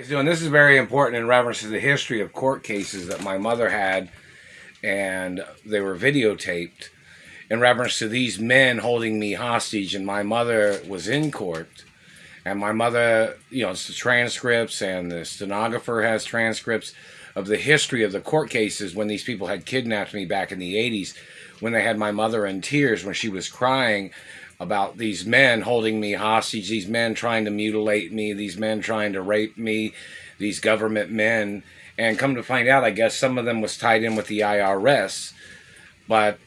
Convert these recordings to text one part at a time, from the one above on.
So, and this is very important in reference to the history of court cases that my mother had, and they were videotaped in reference to these men holding me hostage. And my mother was in court, and my mother, it's the transcripts, and the stenographer has transcripts of the history of the court cases when these people had kidnapped me back in the 80s, when they had my mother in tears when she was crying about these men holding me hostage, these men trying to mutilate me, these men trying to rape me, these government men. And come to find out, I guess some of them was tied in with the IRS, but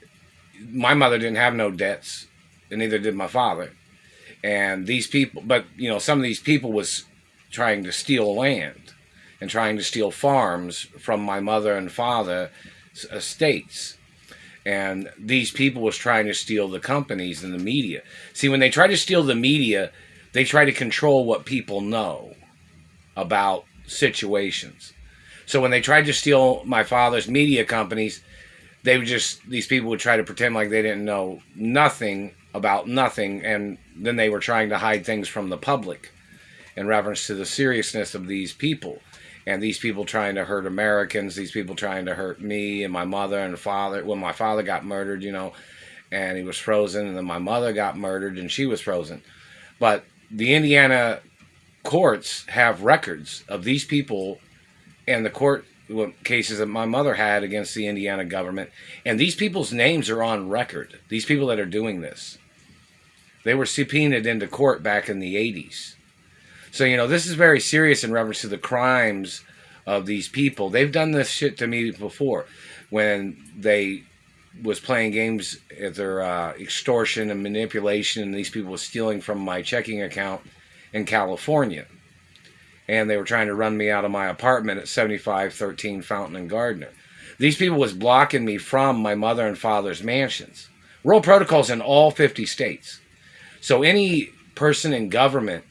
my mother didn't have no debts, and neither did my father. And these people, but some of these people was trying to steal land and trying to steal farms from my mother and father's estates. And these people was trying to steal the companies and the media. See, when they try to steal the media, they try to control what people know about situations. So when they tried to steal my father's media companies, these people would try to pretend like they didn't know nothing about nothing, and then they were trying to hide things from the public in reference to the seriousness of these people. And these people trying to hurt Americans, these people trying to hurt me and my mother and father. When my father got murdered, and he was frozen, and then my mother got murdered and she was frozen. But the Indiana courts have records of these people and the court cases that my mother had against the Indiana government. And these people's names are on record. These people that are doing this. They were subpoenaed into court back in the 80s. So, this is very serious in reference to the crimes of these people. They've done this shit to me before when they was playing games at their extortion and manipulation, and these people were stealing from my checking account in California. And they were trying to run me out of my apartment at 7513 Fountain and Gardner. These people was blocking me from my mother and father's mansions. Rural protocols in all 50 states. So any person in government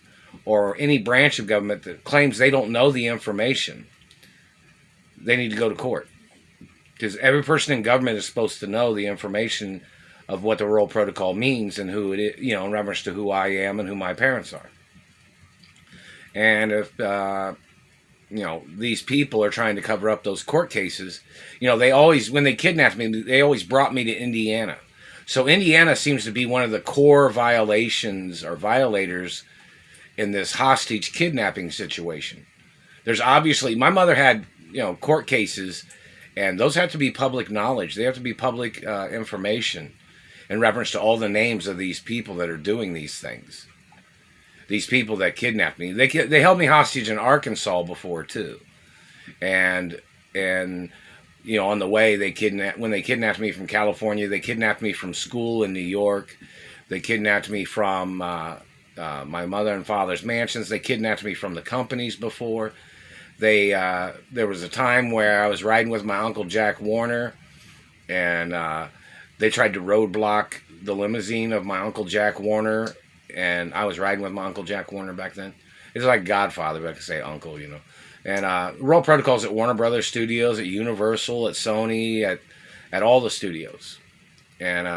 or any branch of government that claims they don't know the information, they need to go to court. Because every person in government is supposed to know the information of what the rural protocol means and who it is, in reference to who I am and who my parents are. And if, these people are trying to cover up those court cases, they always, when they kidnapped me, they always brought me to Indiana. So Indiana seems to be one of the core violations or violators in this hostage kidnapping situation. There's obviously, my mother had, court cases, and those have to be public knowledge. They have to be public information in reference to all the names of these people that are doing these things. These people that kidnapped me. They held me hostage in Arkansas before too. And on the way when they kidnapped me from California, they kidnapped me from school in New York. They kidnapped me from my mother and father's mansions. They kidnapped me from the companies before. There was a time where I was riding with my Uncle Jack Warner, and they tried to roadblock the limousine of my Uncle Jack Warner, and I was riding with my Uncle Jack Warner back then. It's like Godfather, but I could say Uncle, And Rural Protocols at Warner Brothers Studios, at Universal, at Sony, at all the studios. And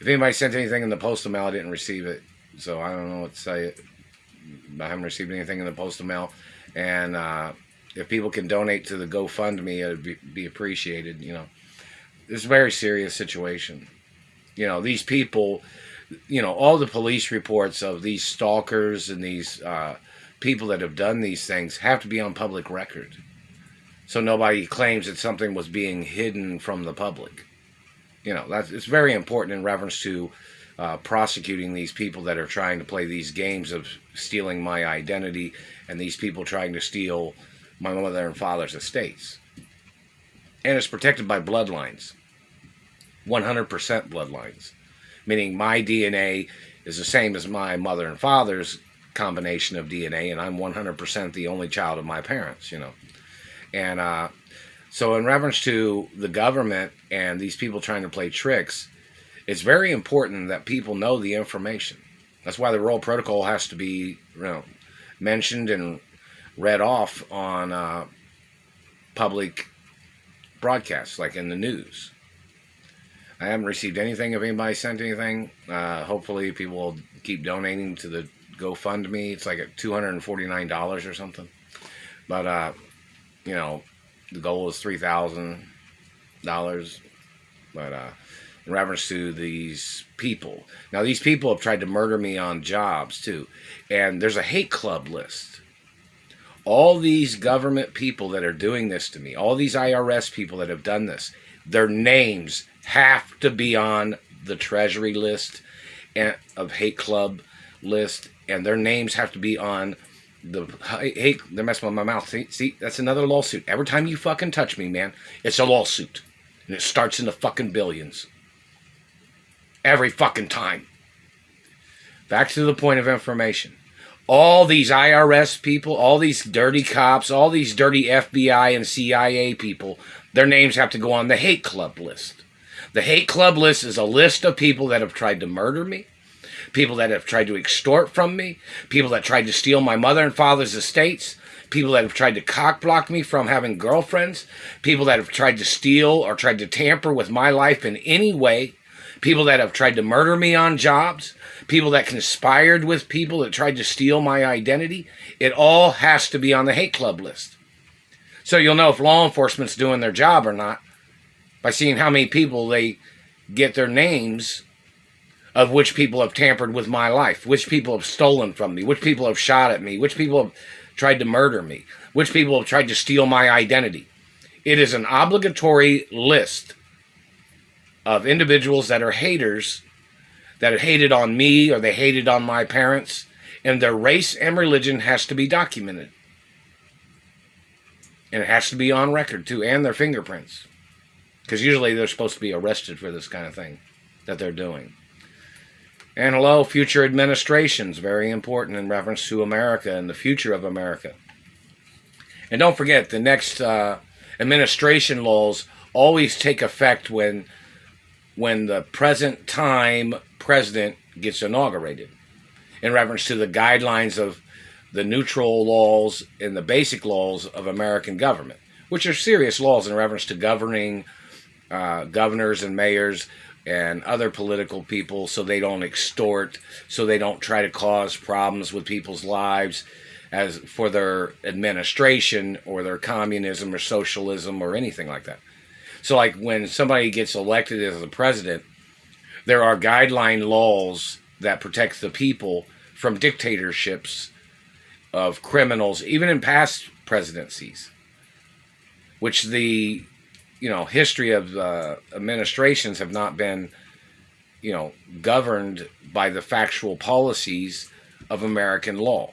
if anybody sent anything in the postal mail, I didn't receive it. So I don't know what to say. I haven't received anything in the postal mail. And if people can donate to the GoFundMe, it would be appreciated. It's a very serious situation. These people, all the police reports of these stalkers and these people that have done these things have to be on public record. So nobody claims that something was being hidden from the public. It's very important in reference to prosecuting these people that are trying to play these games of stealing my identity, and these people trying to steal my mother and father's estates. And it's protected by bloodlines. 100% bloodlines. Meaning my DNA is the same as my mother and father's combination of DNA, and I'm 100% the only child of my parents, And so in reference to the government and these people trying to play tricks, it's very important that people know the information. That's why the Rural Protocol has to be mentioned and read off on public broadcasts, like in the news. I haven't received anything. If anybody sent anything, hopefully people will keep donating to the GoFundMe. It's like at $249 or something. But you know, the goal is $3,000. But in reference to these people, now these people have tried to murder me on jobs too, and there's a hate club list. All these government people that are doing this to me, all these IRS people that have done this, their names have to be on the Treasury list and of hate club list, and their names have to be on the hate. They're messing with my mouth. See, that's another lawsuit. Every time you fucking touch me, man, it's a lawsuit, and it starts in the fucking billions. Every fucking time. Back to the point of information. All these IRS people, all these dirty cops, all these dirty FBI and CIA people, their names have to go on the hate club list. The hate club list is a list of people that have tried to murder me, people that have tried to extort from me, people that tried to steal my mother and father's estates, people that have tried to cockblock me from having girlfriends, people that have tried to steal or tried to tamper with my life in any way, people that have tried to murder me on jobs, people that conspired with people that tried to steal my identity. It all has to be on the hate club list. So you'll know if law enforcement's doing their job or not by seeing how many people they get their names of which people have tampered with my life, which people have stolen from me, which people have shot at me, which people have tried to murder me, which people have tried to steal my identity. It is an obligatory list of individuals that are haters, that have hated on me or they hated on my parents, and their race and religion has to be documented. And it has to be on record too, and their fingerprints. Because usually they're supposed to be arrested for this kind of thing that they're doing. And hello, future administrations, very important in reference to America and the future of America. And don't forget, the next administration laws always take effect when the present time president gets inaugurated, in reference to the guidelines of the neutral laws and the basic laws of American government, which are serious laws in reference to governing governors and mayors and other political people, so they don't extort, so they don't try to cause problems with people's lives as for their administration or their communism or socialism or anything like that. So like when somebody gets elected as the president, there are guideline laws that protect the people from dictatorships of criminals, even in past presidencies, which the history of administrations have not been governed by the factual policies of American law.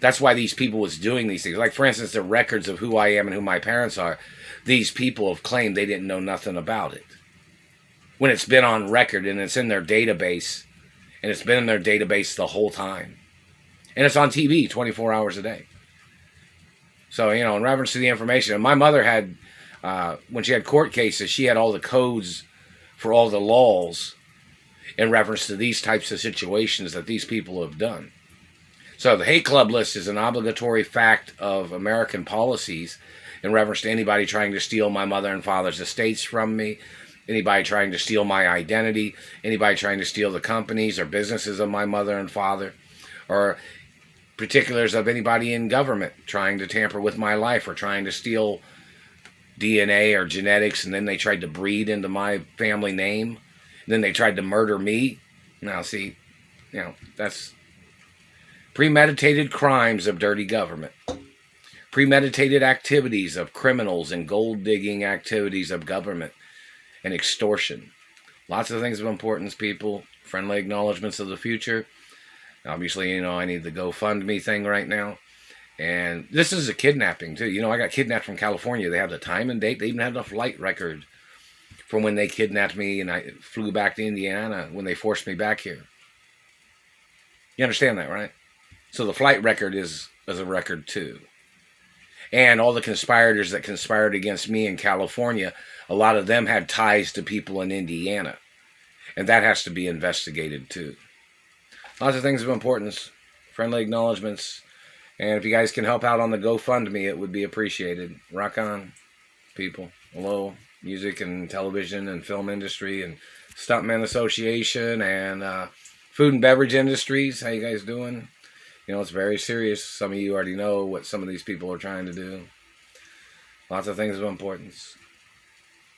That's why these people was doing these things. Like, for instance, the records of who I am and who my parents are, these people have claimed they didn't know nothing about it. When it's been on record and it's in their database, and it's been in their database the whole time. And it's on TV 24 hours a day. So, in reference to the information, and my mother had, when she had court cases, she had all the codes for all the laws in reference to these types of situations that these people have done. So the hate club list is an obligatory fact of American policies in reference to anybody trying to steal my mother and father's estates from me, anybody trying to steal my identity, anybody trying to steal the companies or businesses of my mother and father, or particulars of anybody in government trying to tamper with my life or trying to steal DNA or genetics, and then they tried to breed into my family name, and then they tried to murder me. Now, see, that's premeditated crimes of dirty government. Premeditated activities of criminals and gold-digging activities of government and extortion. Lots of things of importance, people. Friendly acknowledgments of the future. Obviously, I need the GoFundMe thing right now. And this is a kidnapping, too. I got kidnapped from California. They have the time and date. They even have the flight record from when they kidnapped me and I flew back to Indiana when they forced me back here. You understand that, right? So the flight record is a record, too. And all the conspirators that conspired against me in California, a lot of them had ties to people in Indiana. And that has to be investigated, too. Lots of things of importance. Friendly acknowledgments. And if you guys can help out on the GoFundMe, it would be appreciated. Rock on, people. Hello, music and television and film industry and Stuntman Association and food and beverage industries. How you guys doing? You know, it's very serious. Some of you already know what some of these people are trying to do. Lots of things of importance.